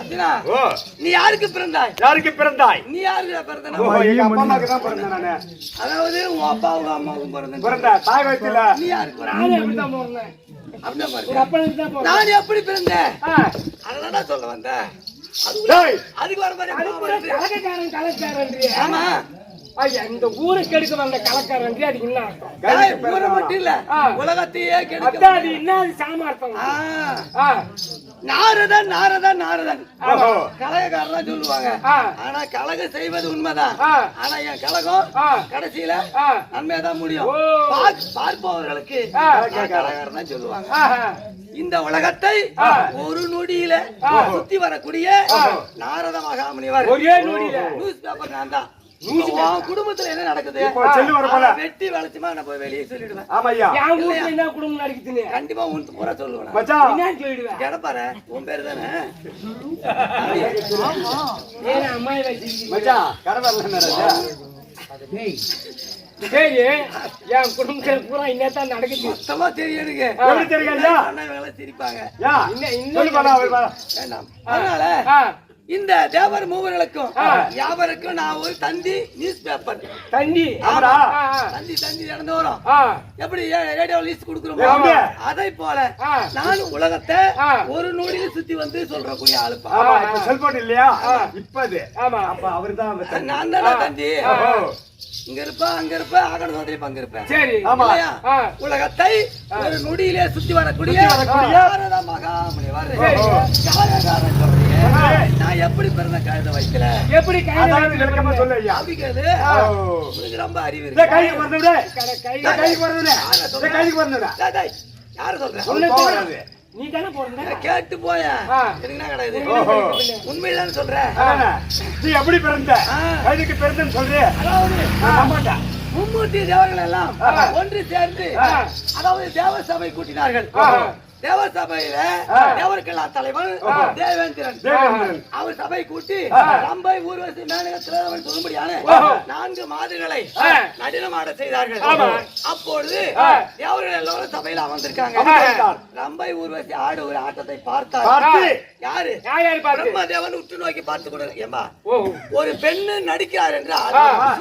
அர்ஜுனா, நீ யாருக்கு பிறந்தாய்? யாருக்கு பிறந்தாய்? நீ யாருக்கு பிறந்த? எங்க அப்பா அம்மாக்கு தான் பிறந்தேன் நானு. அதாவது உன் அப்பா உங்க அம்மாவுக்கும் பிறந்த தாய் வயித்துல. நீ யாருக்கு பிறந்த? நான் எப்படி பிறந்தேன்? அததான் சொல்ல வந்தேன். அதுக்கு வர மாதிரி கலக்காரன் கலக்காரன். ஆமா, இந்த ஊருக்கு எடுக்க வந்த கலக்காரன். அதுக்கு என்ன ஊரை மட்டும் இல்ல, உலகத்தையே கெடுக்க. அது என்ன சாமர்த்தம்? நாரதன் நாரதன் நாரதன் கலகக்காரன் சொல்லுவாங்க. ஆனா கலகம் செய்வது உண்மைதான். ஆனா என் கலகம் கடைசியில நன்மையாதான் முடியும். பார்ப்பவர்களுக்கு கலகக்காரன் தான் சொல்லுவாங்க. இந்த உலகத்தை ஒரு நொடியில சுத்தி வரக்கூடிய நாரத மகாமுனிவர் ஒரே நொடியில நியூஸ் பேப்பர் நான் தான். குடும்பத்துல என்ன நடக்குது வெட்டி வளர்ச்சிமா நான் போய் வெளியே சொல்லிடுவேன். குடும்பம் நடக்குது கண்டிப்பா உனக்கு பூரா சொல்லுவேன். சொல்லிடுவேன். கிடப்பாரு உன் பேரு தானே? அம்மாய் சரி, என் குடும்பத்துல பூரா இன்னதான் நடக்குது. மொத்தமா தெரியும். சிரிப்பாங்க. அதனால இந்த தேவர் மூவர்களுக்கும் யாவருக்கும் நான் ஒரு தந்தி நியூஸ் பேப்பர் தந்தி தந்தி தந்தி நடந்து வரும். எப்படி ரேடியோ லிஸ்ட் கொடுக்குறோமோ அதை போல நானும் உலகத்தை ஒரு நொடியில சுத்தி வந்து சொல்றக்கூடிய ஆளுப்பா. செல்போன் இல்லையா இப்பது? நான் தானே தந்தி. இங்க இருப்பா அங்க இருப்ப ஆகணும் சோதரி பங்கு இருப்பேன். சரி, உலகத்தை ஒரு நொடியிலே சுத்தி வரக்கூடிய மகாமுனிவர். நான் எப்படி பிறந்த கழுத வைக்கல? எப்படி ரொம்ப அறிவு யாரு சொல்ற? நீ தானே போற? கேட்டு போய என்ன கிடையாது. உண்மையில சொல்ற. நீ எப்படி பிறந்த? கைதுக்கு பிறந்தன்னு சொல்றேன். மும்மூர்த்தி தேவர்கள் எல்லாம் ஒன்று சேர்ந்து அதாவது தேவ சபை கூட்டினார்கள். தேவசபையில தேவர்களாம் தலைவன் தேவேந்திரன் அவர் சபை கூட்டி ரம்பை ஊர்வசி மேனகத்திரவன் சொல்லும்படியான 4 மாதங்களை நடினமாட செய்தார்கள். அப்பொழுது தேவர்கள் எல்லாரும் சபையில அமர்ந்திருக்காங்க. ரம்பை ஊர்வசி ஆடு ஒரு ஆட்டத்தை பார்த்தார். யாரு? பிரம்மதேவன் உற்று நோக்கி பார்த்து கொண்டு ஏம்பா ஒரு பெண்ணு நடிக்கிறார் என்றால்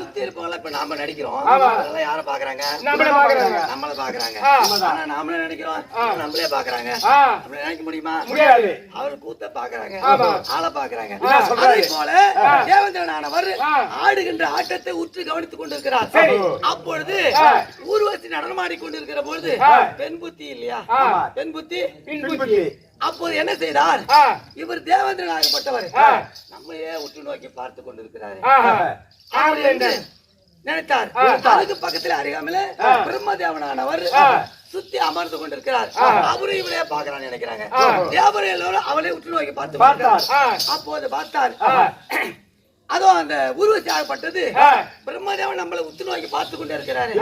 சுத்தி இருப்பவங்கள இப்ப நாம நடிக்கிறோம். அதெல்லாம் யார பாக்குறாங்க? நம்மள பாக்குறாங்க. ஆனா நாமளே நடிக்கிறோம், நம்மளே பாக்குறாங்க. அப்படி நினைக்க முடியுமா? முடியாது. அவர் கூத்த பாக்குறாங்க, ஆளை பாக்குறாங்க. அதே போல தேவேந்திரனானவர் ஆடுகின்ற ஆட்டத்தை உற்று கவனித்துக் கொண்டிருக்கிறார். அப்பொழுது ஊர்வசி நடனமாடி கொண்டிருக்கிற பொழுது பெண் புத்தி இல்லையா? பெண் புத்தி. அப்போது என்ன செய்தார்? இவர் தேவேந்திரனாகப்பட்டவர் நம்மளையே உற்று நோக்கி பார்த்து கொண்டிருக்கிறார் நினைத்தார். அதுக்கு பக்கத்துல அறியாமல பிரம்மதேவனானவர் சுத்தி அமர்ந்து கொண்டிருக்கிறார். அவரும் இவரையே பாக்குறான்னு நினைக்கிறாங்க. தேவரை எல்லாரும் அவளை உற்று நோக்கி பார்த்து அப்போது பார்த்தார். அதுவும் அந்த உருவசி ஆகப்பட்டது பிரம்மதேவன் நம்மளை உத்து நோக்கி பார்த்து கொண்டே இருக்கிறாரு.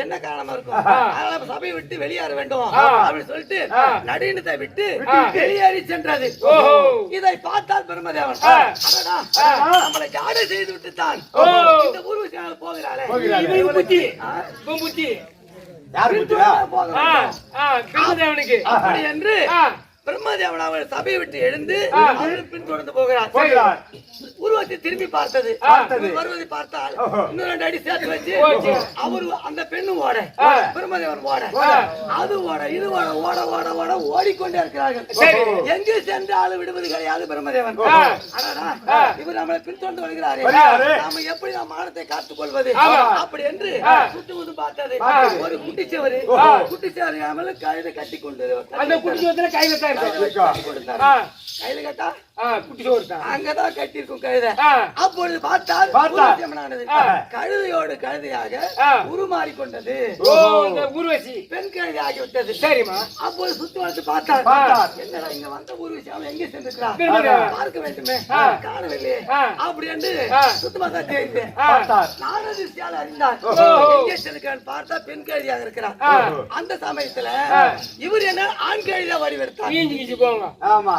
என்ன காரணமா இருக்கும்? அதனால சபையை விட்டு வெளியேற வேண்டும் அப்படின்னு சொல்லிட்டு நடுநத்தை விட்டு வெளியேறி சென்றது. இதை பார்த்தால் பிரம்மதேவன் நம்மளை ஜாடை செய்து விட்டு தான் இந்த உருவசி போகிறாளே அப்படி என்று பிரம்மதேவன் அவர் சபையை விட்டு எழுந்து பின்தொடர்ந்து போகிறார். உருவத்தை திரும்பி பார்த்தது வருவதை பார்த்தால் இன்னும் 2 அடி சேர்த்து வச்சு அவரு அந்த பெண்ணு ஓட பிரம்மதேவன் ஓட அது ஓட இது ஓட ஓட ஓட ஓட ஓடிக்கொண்டே இருக்கிறார்கள். எங்கு சென்று ஆளு விடுவது கிடையாது பிரம்மதேவன். இவர் நம்மளை பின்தொடர்ந்து வருகிறாரு, நாம எப்படி நாம் மானத்தை காத்துக் கொள்வது அப்படி என்று சுட்டு முது பார்த்தது. ஒரு குட்டிச்சவர் கையில கட்டி கொண்டு அந்த குட்டிச்சவத்துல கையில கையில கட்டா அங்கதான் கட்டிருக்கும் கழுத. அப்பொழுது பார்த்தால் கழுதையோடு கழுதையாக உருமாறி கொண்டது. ஊர்வசி பெண் கழுதை ஆகிவிட்டது. சரிமா. அப்போது சுத்தி வந்து பார்த்தார். என்னடா இங்க வந்த ஊர்வசி அவன் எங்கே சென்றிருக்கிறார் பார்க்க வேண்டுமே, காணவில்லையே அப்படி என்று சுத்தமா தான் தெரிந்து நானும் திருஷ்டியால் அறிந்தார். எங்கே சென்றிருக்கிறான் பார்த்தா பெண் கழுதியாக இருக்கிறார். அந்த சமயத்துல இவர் என்ன ஆண் கழுதியா வடிவெடுத்தார். ஆமா,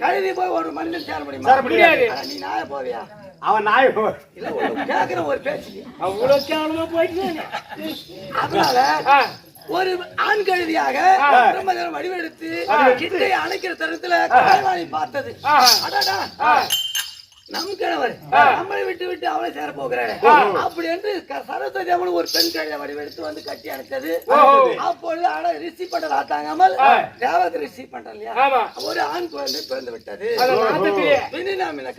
கழுதி போய் ஒரு மனிதன் சேர முடியாது. நீ நாய போவியா? அவன் நாய இல்ல கேக்குற ஒரு பேச்சு அவ்வளவு கேவலமா போயிட்டு. அதனால ஒரு ஆண் கழுதியாக பிரம்மதேவன் வடிவெடுத்து கிட்டை அணைக்கிற தருணத்துல கலைவாணி பார்த்தது. அடடா, நம் கணவர் நம்மளை விட்டு விட்டு அவளை சேர போகிறாரு அப்படி என்று சரஸ்வதி அம்மன் ஒரு பெண் கழுதை வடிவெடுத்து வந்து கட்டி அணைத்தது. அப்பொழுது ரிஷி பண்றது ஆத்தாங்காமல் தேவதை ரிஷி பண்ற இல்லையா, ஒரு ஆண் குழந்தை பிறந்து விட்டது.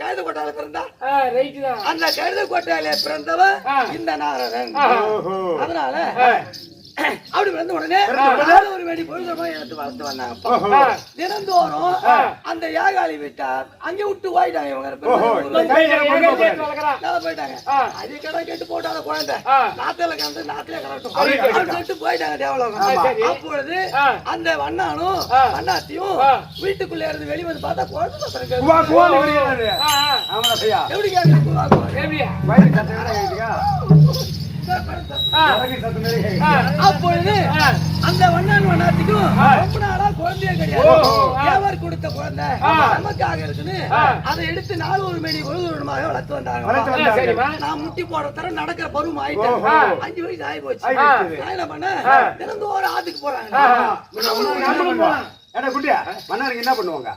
கழுத கோட்டால பிறந்தா, அந்த கழுத கோட்டையில பிறந்தவ இந்த நாரதன். அதனால அப்படி வந்து உடனே ஒரு வெடி பொழுதுமா எடுத்து வளர்த்து வந்தாங்க. தினந்தோறும் அந்த யாகாளி விட்டார் அங்கே விட்டு போயிட்டாங்க. இவங்க போயிட்டாங்க. அது கடை கெட்டு போட்டாத குழந்தை நாத்தில கலந்து நாத்திலே கலட்டும் போயிட்டாங்க தேவலோகம். அப்பொழுது அந்த வண்ணானும் வண்ணாத்தியும் வீட்டுக்குள்ள இருந்து வெளியே வந்து பார்த்தா குழந்தை எப்படி அப்பொழுது அந்த வண்ணான் வண்ணாத்திக்கும் ரொம்ப நாளா குழந்தையே கிடையாது. தேவர் கொடுத்த குழந்தை நமக்காக இருக்குன்னு அதை எடுத்து 4 மணி பொழுதுமாக வளர்த்து வந்தாங்க. நான் முட்டி போடுற தர நடக்கிற பருவம் ஆயிட்டேன். 5 வயசு ஆகி போச்சு. நான் என்ன பண்ண, தினந்தோறும் ஆத்துக்கு போறாங்க. என்ன பண்ணுவாங்க?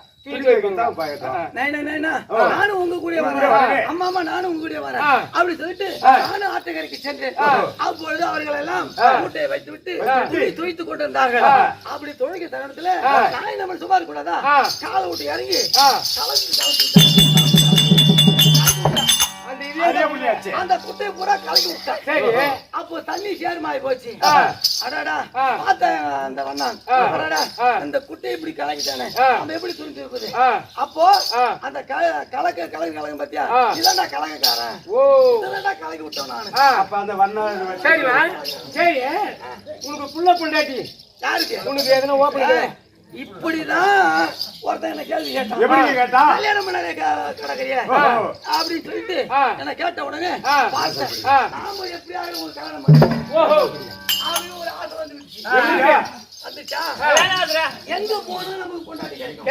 நானும் உங்க கூட வரேன், அம்மா அம்மா நானும் உங்க கூட வரேன் அப்படி சொல்லிட்டு நானும் ஆற்றங்கரைக்கு சென்றேன். அப்பொழுது அவர்கள் எல்லாம் மூட்டையை வைத்து விட்டு துவைத்து கொண்டு வந்தார்கள். அப்படி துவைக்க தருணத்துல நாய் நம்ம சும்மா இருக்க கூடாதா, காலை விட்டு இறங்கி அந்த குட்டையை பூரா கலக்கி விட்டேன். அப்போ தண்ணி சேர்மாயி போச்சு. அடாடா பார்த்தேன் அந்த வண்ணான், அந்த குட்டையை இப்படி கலக்கிட்டானே நம்ம எப்படி துணிச்சு இருக்குது. அப்போ அந்த கலக்க கலங்க பத்தியா, இதான்டா கலங்கக்காரன், இதெல்லாம் கலக்கி விட்டோம் நானு. அப்ப அந்த வண்ணான் சரி உனக்கு புள்ள பொண்டாட்டி யாருக்கு? உனக்கு எதனா ஓப்பன் இப்படிதான் ஒருத்தன் என்ன கேள்வி கேட்டான், கல்யாணம் பண்ண கிடக்குறிய அப்படின்னு சொல்லிட்டு என்ன கேட்ட உடனே பார்த்தேன், நாம எப்படியாவது ஒரு கல்யாணம் பண்ணுவோம் அப்படின்னு ஒரு ஆசை வந்துச்சா. எங்க போனா நமக்கு கொண்டாடி கிடைக்கும்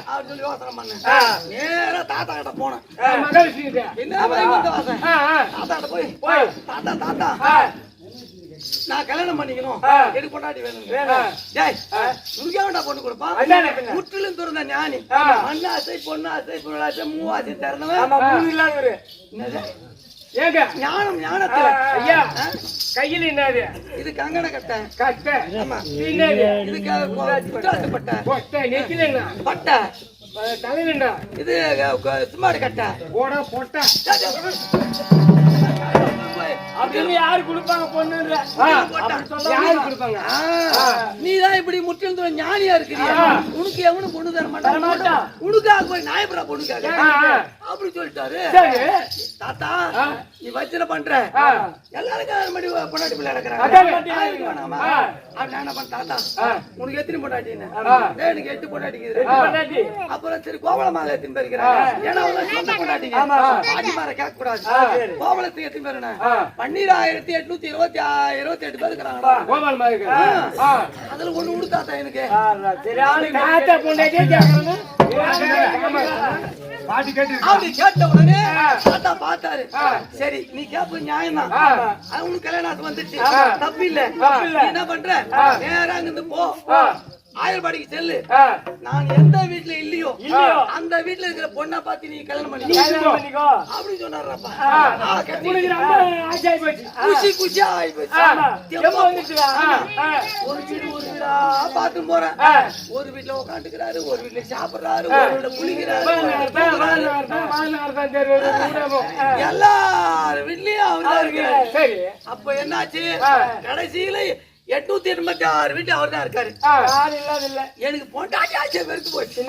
அப்படின்னு சொல்லி யோசனை பண்ணேன். நேரா தாத்தா கிட்ட போனேன். என்ன வாசம் தாத்தா கிட்ட போய் தாத்தா தாத்தா நான் கல்யாணம் பண்ணிக்கணும், எனக்கு பொண்டாட்டி வேணும். உனக்கேண்டா பொண்ணு கொடுப்பான், முற்றிலும் திறந்த ஞானி, மண்ணாசை பொண்ணாசை பொருளாசை மூவாசை திறந்தவன் இல்லாதவரு. ஞானம் ஞானத்துல ஐயா கையில் என்னது? இது கங்கண கட்டை கட்டை. இது பட்டை நெத்தில பட்டை தலையில இது சும்மாடு கட்டை போட பொட்டை. அப்படின்னு யாரு கொடுப்பாங்க பொண்ணு? யாரு கொடுப்பாங்க? நீதான் இப்படி முற்றிலும் ஞானியா இருக்கிறியா, உனக்கு எவனும் பொண்ணு தர மாட்டான், உனக்காக போய் நாயபுரா பொண்ணுக்காக அப்படி சொல்லிட்டாரு. தாத்தா நீ வச்சன பண்ற எல்லாருக்கும் பொண்டாட்டி பிள்ளை நடக்கிறாங்க அப்படி என்ன பண்ண தாத்தா, உனக்கு எத்தனை பொண்டாட்டின்னு? எனக்கு 8 பொண்டாட்டிக்கு. அப்புறம் சரி கோவலமாக எத்தனை பேர் இருக்கிறாங்க? ஏன்னா சொந்த பொண்டாட்டிங்க பாட்டிமார கேட்க கூடாது. கோவலத்துக்கு எத்தனை பேருண்ணா? 12,828 பேர் இருக்கிறாங்க. அதுல ஒண்ணு உடுத்தாத்தா எனக்கு அப்படி கேட்ட உடனே தாத்தா பார்த்தாரு. சரி நீ கேப்ப நியாயம் தான், அவனுக்கு கல்யாணம் வந்துச்சு, தப்பு இல்ல. என்ன பண்ற, நேரா அங்கிருந்து போ, ஆயர்பாடிக்கு செல்லு. நான் எந்த வீட்டுல இல்லையோ அந்த வீட்டுல இருக்கிற பொண்ணை பார்த்து நீ கல்யாணம் பண்ணிக்கோ அப்படி சொன்னாருப்பா. குஷி குஷியா ஆகி போச்சு. ஒரு வீடு ஒரு வீடா பார்த்து போறேன். ஒரு வீட்டுல உட்காந்துக்கிறாரு, ஒரு வீட்டுல சாப்பிடுறாரு, ஒரு வீட்டுல குளிக்கிறாரு, எல்லார் வீட்லயும் அவர்தான் இருக்காரு. அப்ப என்னாச்சு, கடைசியில 886 வீட்டு அவர் தான் இருக்காரு. எனக்கு பொண்டாட்டி ஆச்சே வெறுத்து போச்சு.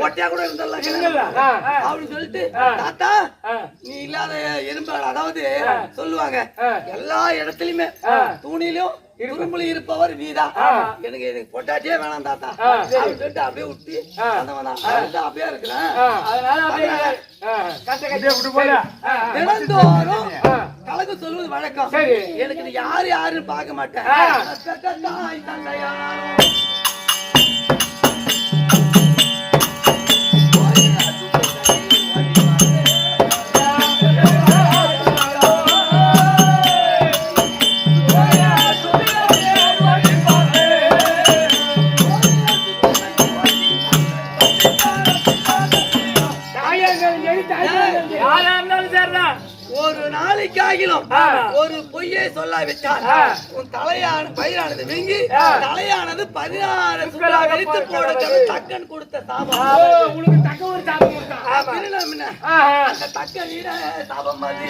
பொட்டையா கூட இருந்தலாம் அப்படின்னு சொல்லிட்டு தாத்தா நீ இல்லாத எறும்பாள், அதாவது சொல்லுவாங்க எல்லா இடத்துலயுமே தூணிலும் இரும்புல இருப்பவர் நீதான், எனக்கு பொட்டாட்டியே வேணாம் தாத்தா அப்படின்னு சொல்லிட்டு அப்படியே விட்டு அப்படியே இருக்கிறேன். தினந்தோறும் கலக்கு சொல்வது வழக்கம். எனக்கு யாரு யாருன்னு பார்க்க மாட்டேன். ஒரு நாளைக்காகிலும் ஒரு பொய்யை சொல்லாவிட்டால் உன் பயிரானது வீங்கி தலையானது 16 சுற்றா வெடித்து போடுகிறது தக்கன் கொடுத்த சாபம். உனக்கு தக்க ஒரு சாபம் கொடுத்தா அந்த தக்க வீட சாபம் மாதிரி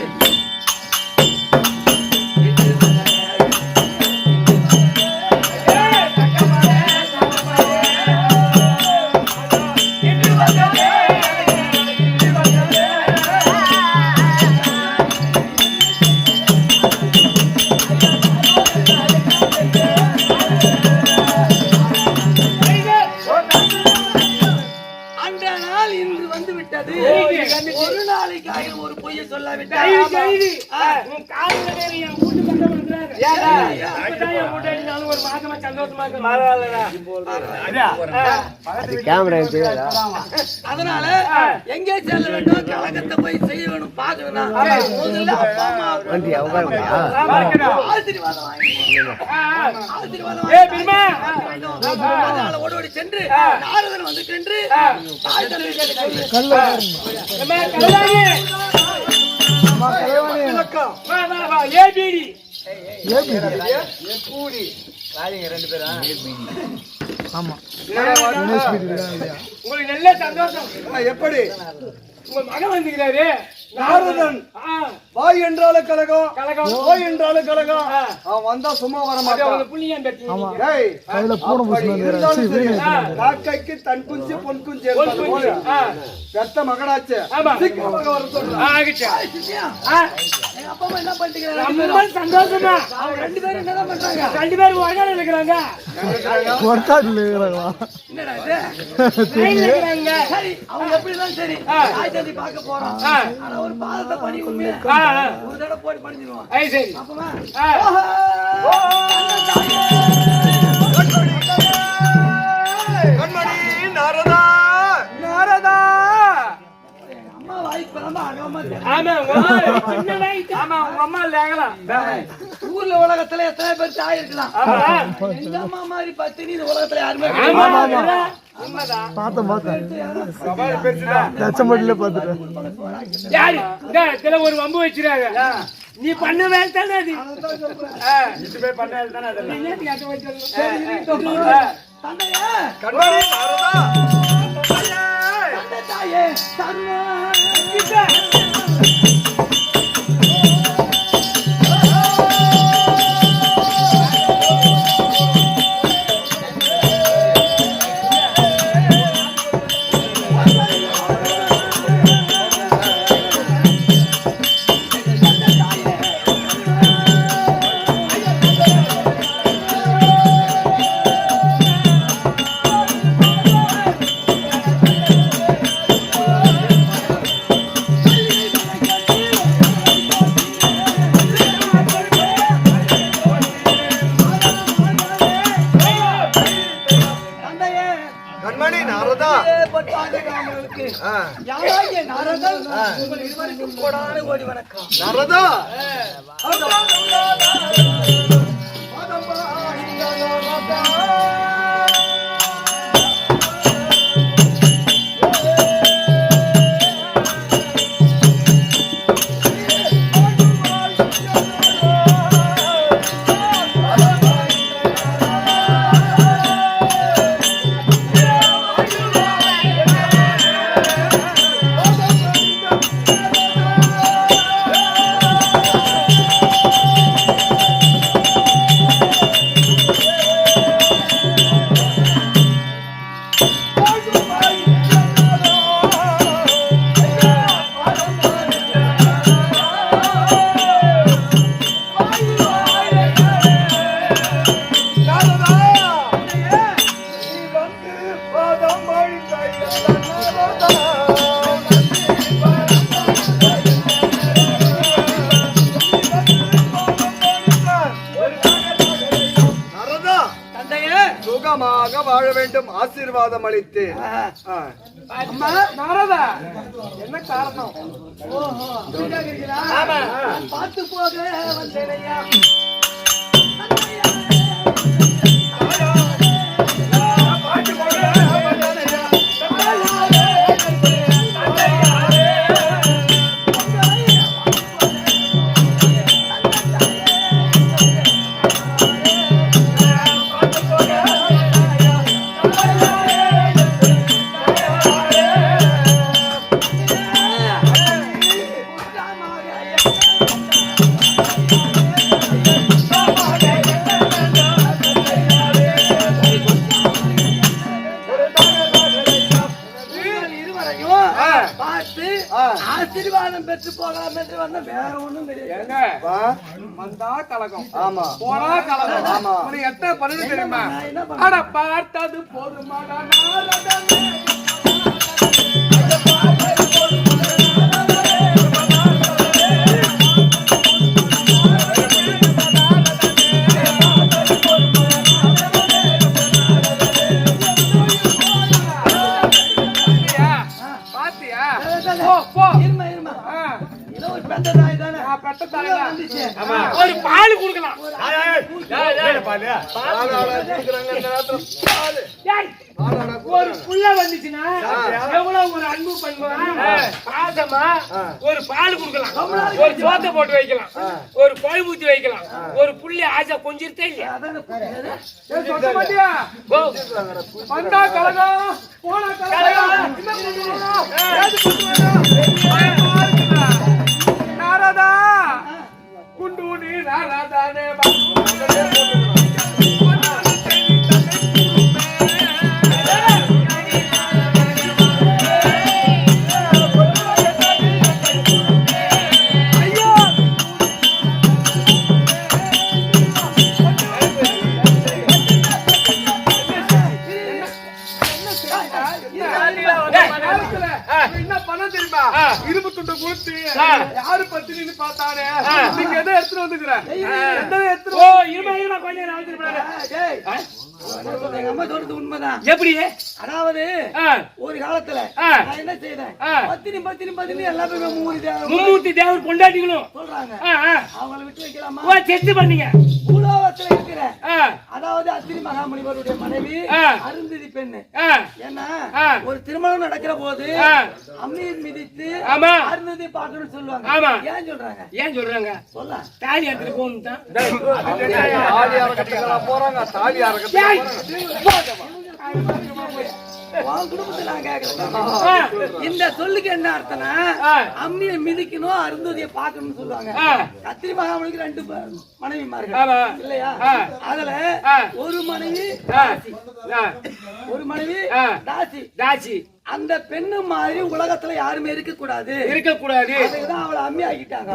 ஒரு நாளைக்காக ஒரு பொய்யை சொல்லாவிட்டால் ஒரு மாசமா சந்தோஷமா அதனால எங்கே செல்ல வேண்டும் கலகத்தை போய் செய்ய வேணும் பாக்கணும்னா முதல்ல அப்பா அம்மா ஆசீர்வாதம் அதனால ஓடோடி சென்று நாரதன் வந்து சென்று தாய் உங்களுக்கு நல்ல சந்தோஷம். எப்படி உங்க மகன் வந்துக்கிறாரு நாரதன் வாய் என்றாலும் கலகம் போய் என்றாலும் கலகம் அவன் வந்தா சும்மா வர மாட்டான். புண்ணியம் காக்கைக்கு தன் குஞ்சு பொன் குஞ்சு பெத்த மகனாச்சு அப்பா அம்மா என்ன பண்ணிக்கிறாங்க? சந்தோஷமா ரெண்டு பேரும் என்னதான் பண்றாங்க? 2 பேரும் ஒழுங்கான இருக்கிறாங்க. என்னடா இது? சரி அவங்க எப்படிதான் சரி தாய் தந்தி பார்க்க போறோம். ஆனா ஒரு பாதத்தை பண்ணி உண்மையா ஒரு தடவை போட்டு பண்ணிடுவோம். சரி அப்பமா கண்மணி நாரதா நாரதா அம்மா வாய்ப்பு ரொம்ப அகமா ஆமா உங்க அம்மா லேகலாம். ஊர்ல உலகத்துல எத்தனை பேர் தாய் இருக்கலாம். எங்க அம்மா மாதிரி பத்தினி இந்த உலகத்துல யாருமே ஒரு வம்பு வச்சிருக்காங்க. நீ பண்ண வேலை தானே அது தாயே நாரதா சுகமாக வாழ வேண்டும் ஆசீர்வாதம் அளித்து. நாரதா என்ன காரணம்? பார்த்து போக வந்தேனையா எல்லாரையும் பார்த்து ஆசீர்வாதம் பெற்று போகலாம் என்று வந்த வேற ஒண்ணும் கிடையாது. வந்தா கலகம், ஆமா போனா கலகம். ஆமா. உனக்கு எத்தனை பண்ணு தெரியுமா? நான் என்ன பண்ண அட பார்த்தது போதுமாடா நாரதமே. பாத்தியா? போ போ. இருமா இருமா ஏதோ ஒரு பெத்த தாய் தானே பெட்ட தலையா வந்துச்சு. ஒரு பால் குடுக்கலாம். ஒரு புள்ள வந்துச்சுன்னா எவ்வளவு ஒரு அன்பு பண்ணுவான், பாசமா ஒரு பால் குடுக்கலாம், ஒரு சோத்தை போட்டு வைக்கலாம், ஒரு கோழி ஊத்தி வைக்கலாம், ஒரு புள்ளி ஆசை கொஞ்சிருத்தே இல்லையா? சொல்ல மாட்டியா? வந்தா கலகம், போனா கலகம். நாரதா குண்டு நீ நாரதானே என்ன பண்ண தெரியுமா? இரும்பு துண்டை கொடுத்து யாரு பத்திரின்னு பார்த்தானே நீங்க எதை எடுத்துட்டு வந்துக்கிறேன் எங்க அம்மா சொல்றது உண்மைதான். எப்படி? அதாவது ஒரு காலத்துல நான் என்ன செய்தேன், பத்தினி பத்தினி பத்தினி எல்லாமே மும்மூர்த்தி தேவர் பொண்டாட்டிகளும் சொல்றாங்க. அவங்களை விட்டு வைக்கலாமா? செத்து பண்ணீங்க. பூலோகத்துல இருக்கிற அதாவது அத்திரி மகாமுனிவருடைய மனைவி அருந்ததி பெண்ணு. ஏன்னா ஒரு திருமணம் நடக்கிற போது அம்மீர் மிதித்து அருந்ததி பார்க்கணும்னு சொல்லுவாங்க. ஏன் சொல்றாங்க? ஏன் சொல்றாங்க? சொல்ல தாலி எடுத்துட்டு போகணும் தான். போறாங்க தாலி குடும்பத்துல நான் கேக்குறேன். இந்த சொல்லுக்கு என்ன அர்த்தம்னா அம்மியை மிதிக்கணும் அருந்ததியை பார்க்கணும்னு சொல்லுவாங்க. கத்திரி மகாமணிக்கு 2 மனைவிமார்கள் இல்லையா? அதுல ஒரு மனைவி தாசி, ஒரு மனைவி தாசி. தாசி அந்த பெண்ணு மாதிரி உலகத்துல யாருமே இருக்க கூடாது, அதுக்குதான் அவளை அம்மி ஆக்கிட்டாங்க.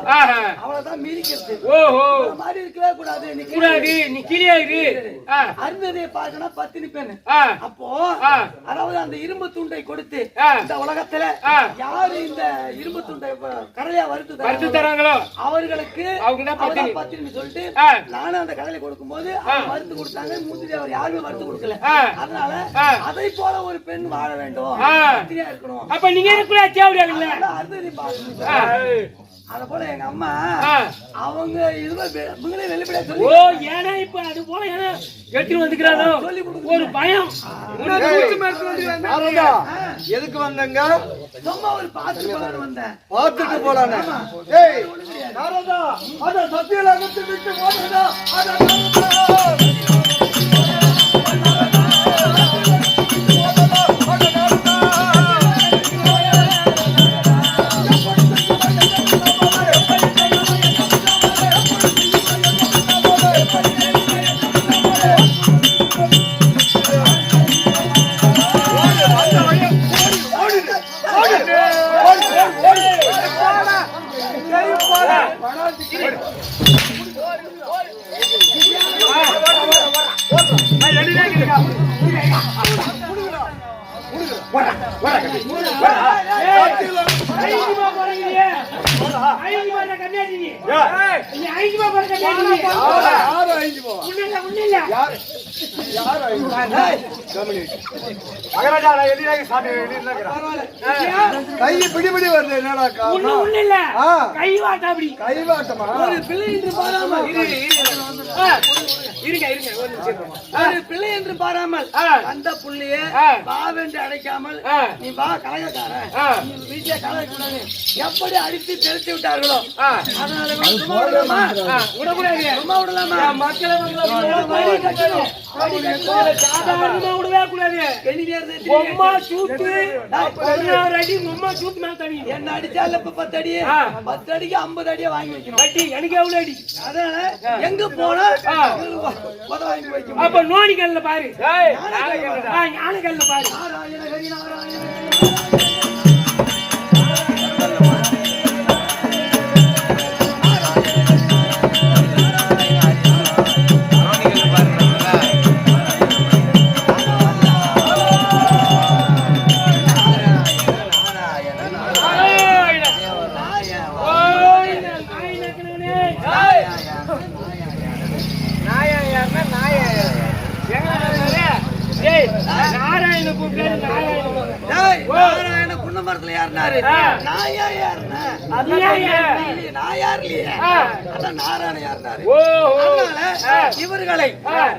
அவளைதான் மிதிக்கிறது. ஓஹோ மாதிரி இருக்கவே கூடாது, நீ கிளியா இரு. அருந்ததியை பார்க்கணும் பத்தினி பெண்ணு. அப்போ அதாவது அந்த இரும்பு துண்டை கொடுத்து இந்த உலகத்துல யாரு இந்த இரும்பு துண்டை கடலையா வறுத்து தராங்களோ அவர்களுக்கு பத்தினி சொல்லிட்டு நானும் அந்த கடலை கொடுக்கும் போது வறுத்து கொடுத்தாங்க. மூர்த்தி தேவர் யாருமே வறுத்து கொடுக்கல. அதனால அதை போல ஒரு பெண் வாழ வேண்டும், பத்தினியா இருக்கணும். அப்ப நீங்க தேவையா? அருந்ததி பார்க்கணும். அத போல எங்க அம்மா அவங்க இதுவே வெளிப்படையா சொல்லி, ஓ ஏன்னா இப்ப அது போல எடுத்துட்டு வந்துக்கிறானோ ஒரு பயம். எதுக்கு வந்தங்க? சும்மா ஒரு பாத்துட்டு போலான்னு வந்தேன். பாத்துட்டு போலான்னு. ஏய் நாரதா அத சத்தியலோகத்தை விட்டு போறதா? கை பிடிபிடி வருது. என்னடா கைவாட்டமா? ஒரு பிள்ளை என்று பாராமல் ஒரு பிள்ளை என்று பாராமல் அந்த புள்ளைய பாவென்று அடைக்காமல் நீ வா கலகக்காரன் வீட்டிலே கலகக்கூடாது எப்படி அடித்து தெளித்து விட்டார்களோ அதனால விடக்கூடாது. சும்மா விடலாமா? மக்களை சாதாரணமா விடவே கூடாது. என்ன அடிச்சால 10 அடி 10 அடிக்கு 50 அடியா வாங்கி வைக்கணும். எனக்கு எவ்வளவு அடி? அதனால எங்க போனா வாங்கி வைக்கணும். அப்ப நோனி கல்ல பாரு, ஞான கல்ல பாரு. நாராயண ஹரி நாராயண மரத்துல ஏறினாரு நான் ஏன் ஏறினேன் நான் ஏறலையே அதான் நாராயண ஏறினாரு அதனால இவர்களை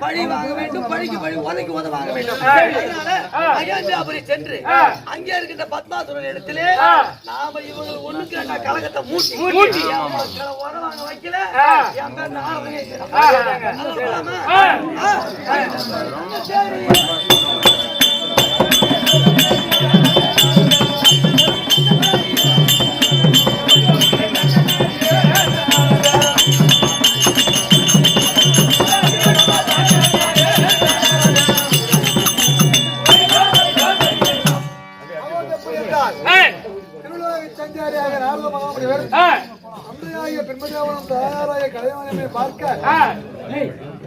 பழி வாங்க வேண்டும் பழிக்கு பழி உதைக்கு உத வாங்க வேண்டும் அதனால அயோத்தியாபுரி சென்று அங்கே இருக்கின்ற பத்மாசுரன் இடத்திலே நாம இவங்க ஒண்ணுக்கு ரெண்டா கலகத்தை மூட்டி மக்களை உர வாங்க வைக்கல என் பேர் சஞ்சாரியாக நாரத மகாமுனிவர் அம்மையாகிய பெண்மதியாவனம் தயாராய கலைவாணியை பார்க்க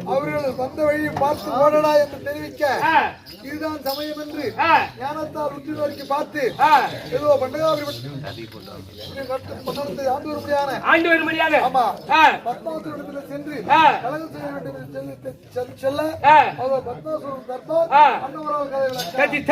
அவர்கள் வந்த வழியை பார்த்து ஓடடா என்று தெரிவிக்க இதுதான் சமயம் என்று ஞானத்தால் உற்று நோக்கி பார்த்து ஏதோ ஆண்டு வரும்படியான ஆமா பத்மாசுரத்தில் சென்று கலகம் செய்ய வேண்டும் செல்ல பத்மாசுரன் தர்பார் அன்னவரால் கதை